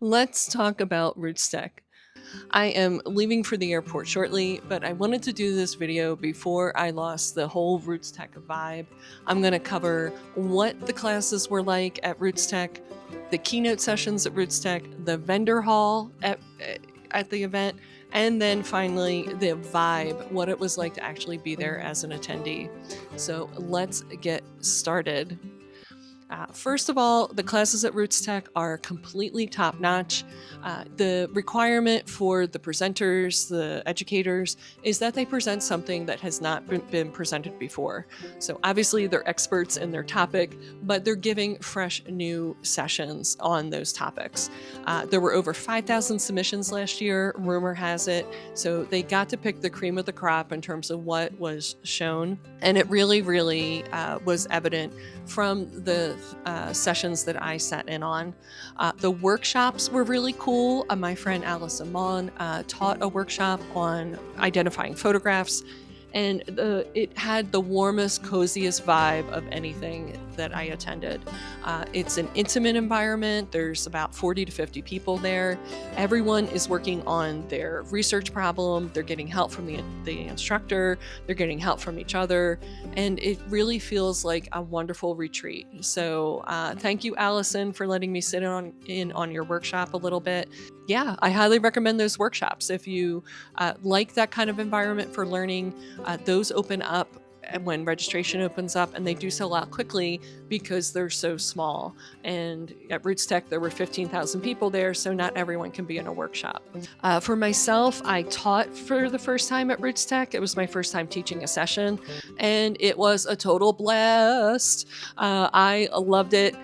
Let's talk about RootsTech. I am leaving for the airport shortly, but I wanted to do this video before I lost the whole RootsTech vibe. I'm going to cover what the classes were like at RootsTech, the keynote sessions at RootsTech, the vendor hall at the event, and then finally the vibe, what it was like to actually be there as an attendee. So let's get started. First of all, the classes at RootsTech are completely top-notch. The requirement for the presenters, the educators, is that they present something that has not been presented before. So obviously they're experts in their topic, but they're giving fresh new sessions on those topics. There were over 5,000 submissions last year, rumor has it, so they got to pick the cream of the crop in terms of what was shown, and it really was evident from the sessions that I sat in on. The workshops were really cool. My friend Allison Mon taught a workshop on identifying photographs, and it had the warmest, coziest vibe of anything that I attended. It's an intimate environment. There's about 40 to 50 people there. Everyone is working on their research problem. They're getting help from the instructor. They're getting help from each other. And it really feels like a wonderful retreat. So thank you, Allison, for letting me sit in on your workshop a little bit. Yeah, I highly recommend those workshops. If you like that kind of environment for learning, those open up when registration opens up, and they do sell out quickly because they're so small. And at RootsTech, there were 15,000 people there, so not everyone can be in a workshop. For myself, I taught for the first time at RootsTech. It was my first time teaching a session, and it was a total blast. I loved it.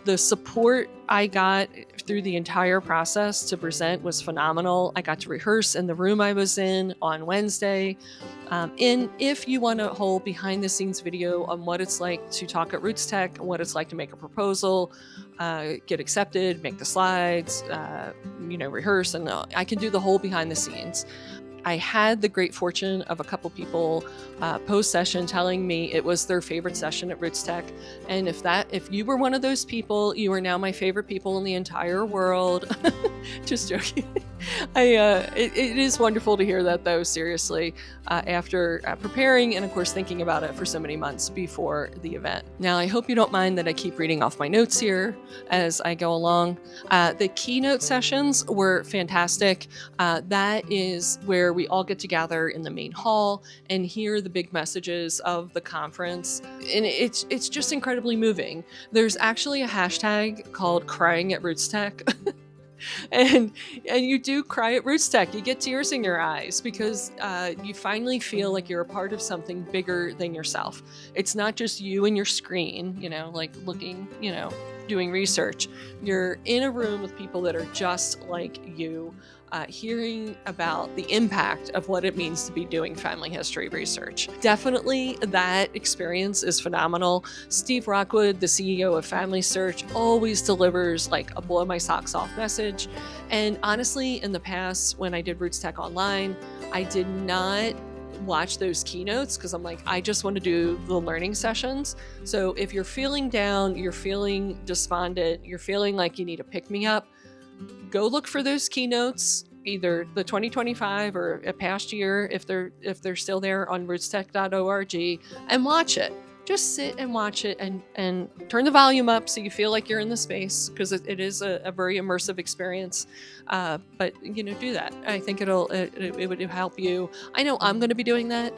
The support I got through the entire process to present was phenomenal. I got to rehearse in the room I was in on Wednesday. And if you want a whole behind the scenes video on what it's like to talk at RootsTech, what it's like to make a proposal, get accepted, make the slides, rehearse, and I can do the whole behind the scenes. I had the great fortune of a couple people post-session telling me it was their favorite session at RootsTech. And if you were one of those people, you are now my favorite people in the entire world. Just joking. It is wonderful to hear that, though, seriously, after preparing and, of course, thinking about it for so many months before the event. Now, I hope you don't mind that I keep reading off my notes here as I go along. The keynote sessions were fantastic. That is where we all get together in the main hall and hear the big messages of the conference. And it's just incredibly moving. There's actually a hashtag called Crying at RootsTech. And you do cry at RootsTech. You get tears in your eyes because you finally feel like you're a part of something bigger than yourself. It's not just you and your screen, like looking, doing research. You're in a room with people that are just like you, hearing about the impact of what it means to be doing family history research. Definitely that experience is phenomenal. Steve Rockwood, the CEO of Family Search, always delivers like a blow my socks off message. And honestly, in the past, when I did RootsTech Online, I did not watch those keynotes because I'm like, I just want to do the learning sessions. So if you're feeling down, you're feeling despondent, you're feeling like you need a pick-me-up, go look for those keynotes, either the 2025 or a past year if they're still there on rootstech.org, and watch it. Just sit and watch it and turn the volume up so you feel like you're in the space, because it is a very immersive experience. But do that. I think it would help you. I know I'm going to be doing that.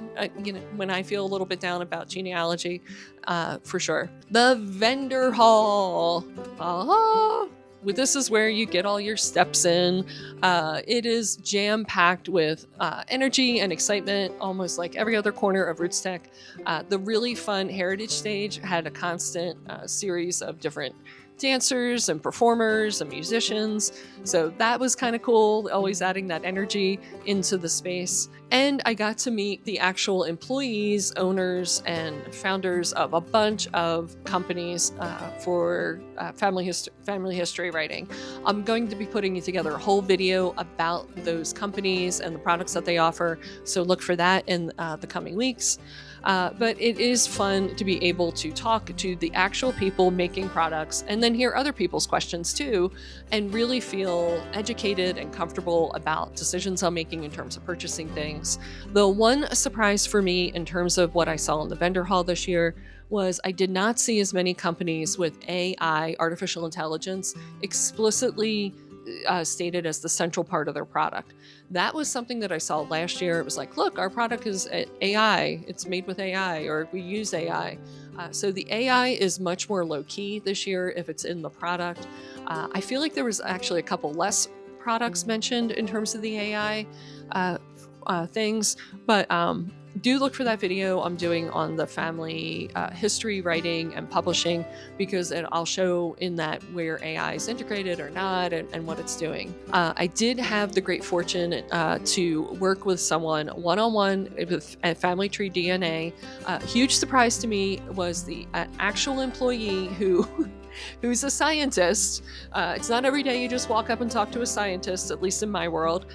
When I feel a little bit down about genealogy, for sure. The vendor hall. This is where you get all your steps in. It is jam-packed with energy and excitement, almost like every other corner of RootsTech. The really fun Heritage Stage had a constant series of different dancers and performers and musicians. So that was kind of cool, always adding that energy into the space. And I got to meet the actual employees, owners, and founders of a bunch of companies for family history writing. I'm going to be putting together a whole video about those companies and the products that they offer, so look for that in the coming weeks. But it is fun to be able to talk to the actual people making products and then hear other people's questions too, and really feel educated and comfortable about decisions I'm making in terms of purchasing things. The one surprise for me in terms of what I saw in the vendor hall this year was I did not see as many companies with AI, artificial intelligence, explicitly stated as the central part of their product. That was something that I saw last year. It was like, look, our product is AI, it's made with AI, or we use AI. So the AI is much more low key this year if it's in the product. I feel like there was actually a couple less products mentioned in terms of the AI things, but do look for that video I'm doing on the family history, writing, and publishing, because I'll show in that where AI is integrated or not and what it's doing. I did have the great fortune to work with someone one-on-one at Family Tree DNA. Huge surprise to me was the actual employee who's a scientist. It's not every day you just walk up and talk to a scientist, at least in my world,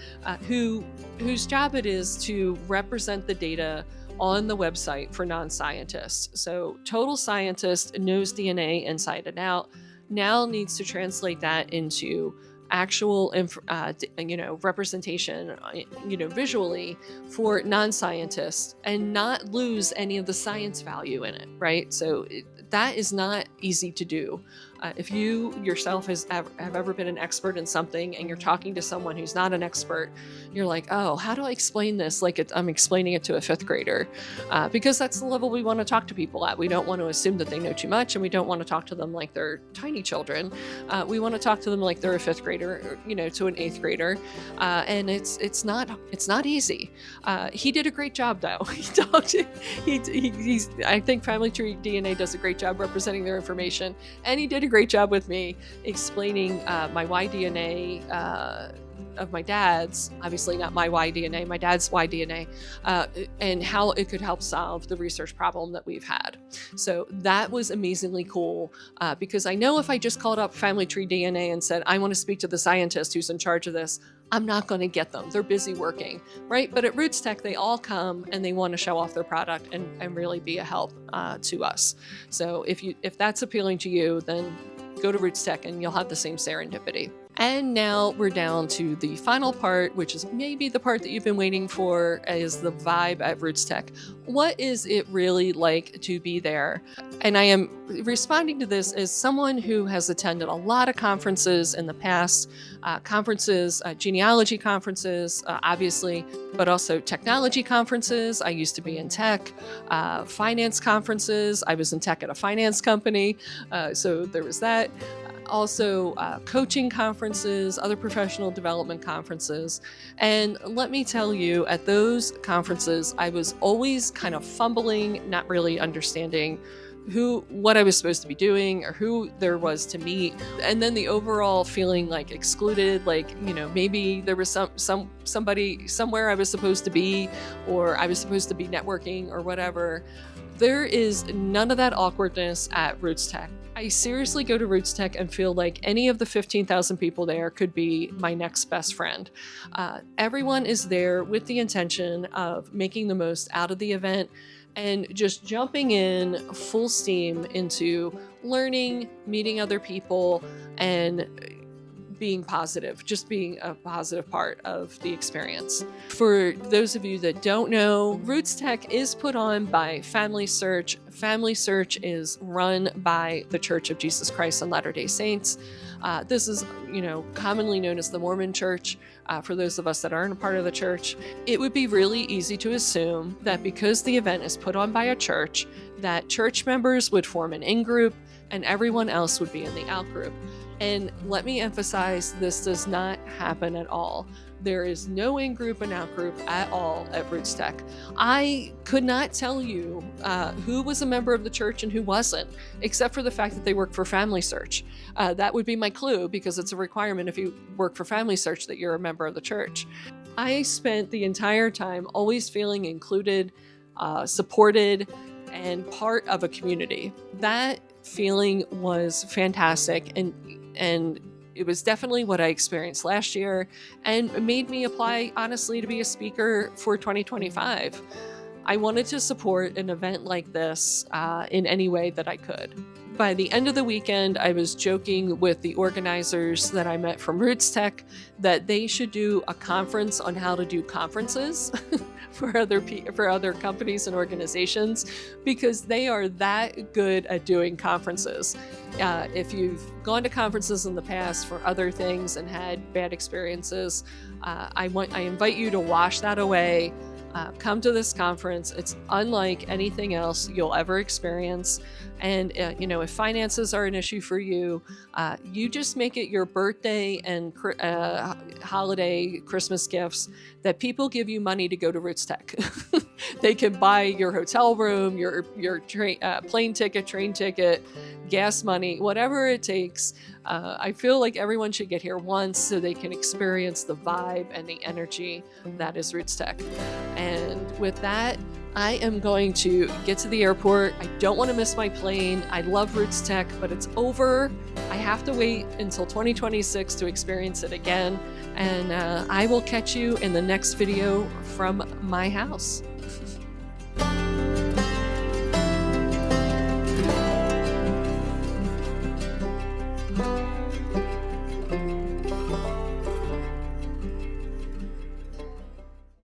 whose job it is to represent the data on the website for non-scientists. So total scientist knows DNA inside and out, now needs to translate that into actual representation visually for non-scientists and not lose any of the science value in it, right? So that is not easy to do. If you yourself have ever been an expert in something and you're talking to someone who's not an expert, you're like, oh, how do I explain this like I'm explaining it to a fifth grader? Because that's the level we want to talk to people at. We don't want to assume that they know too much, and we don't want to talk to them like they're tiny children. We want to talk to them like they're a fifth grader, or, to an eighth grader, and it's not easy. He did a great job, though. I think Family Tree DNA does a great job representing their information, and he did a great job with me explaining my Y-DNA of my dad's, obviously not my Y-DNA, my dad's Y-DNA, and how it could help solve the research problem that we've had. So that was amazingly cool, because I know if I just called up Family Tree DNA and said, I want to speak to the scientist who's in charge of this, I'm not going to get them. They're busy working, right? But at RootsTech, they all come and they want to show off their product and really be a help to us. So if that's appealing to you, then go to RootsTech and you'll have the same serendipity. And now we're down to the final part, which is maybe the part that you've been waiting for, is the vibe at RootsTech. What is it really like to be there? And I am responding to this as someone who has attended a lot of conferences in the past, genealogy conferences, obviously, but also technology conferences. I used to be in tech, finance conferences. I was in tech at a finance company, so there was that. Also coaching conferences, other professional development conferences. And let me tell you, at those conferences, I was always kind of fumbling, not really understanding what I was supposed to be doing or who there was to meet. And then the overall feeling like excluded, like, maybe there was somebody somewhere I was supposed to be, or I was supposed to be networking or whatever. There is none of that awkwardness at RootsTech. I seriously go to RootsTech and feel like any of the 15,000 people there could be my next best friend. Everyone is there with the intention of making the most out of the event and just jumping in full steam into learning, meeting other people, and being positive, just being a positive part of the experience. For those of you that don't know, RootsTech is put on by Family Search. Family Search is run by the Church of Jesus Christ of Latter-day Saints. This is, commonly known as the Mormon Church. For those of us that aren't a part of the church, it would be really easy to assume that because the event is put on by a church, that church members would form an in-group and everyone else would be in the out-group. And let me emphasize, this does not happen at all. There is no in-group and out-group at all at RootsTech. I could not tell you who was a member of the church and who wasn't, except for the fact that they work for Family Search. That would be my clue, because it's a requirement if you work for Family Search that you're a member of the church. I spent the entire time always feeling included, supported, and part of a community. That feeling was fantastic, and it was definitely what I experienced last year and made me apply, honestly, to be a speaker for 2025. I wanted to support an event like this in any way that I could. By the end of the weekend, I was joking with the organizers that I met from RootsTech that they should do a conference on how to do conferences for other companies and organizations, because they are that good at doing conferences. If you've gone to conferences in the past for other things and had bad experiences, I invite you to wash that away. Come to this conference. It's unlike anything else you'll ever experience. And, if finances are an issue for you, you just make it your birthday and holiday Christmas gifts that people give you money to go to RootsTech. They can buy your hotel room, your plane ticket, train ticket, gas money, whatever it takes. I feel like everyone should get here once so they can experience the vibe and the energy that is RootsTech. And with that, I am going to get to the airport. I don't want to miss my plane. I love RootsTech, but it's over. I have to wait until 2026 to experience it again. And I will catch you in the next video from my house.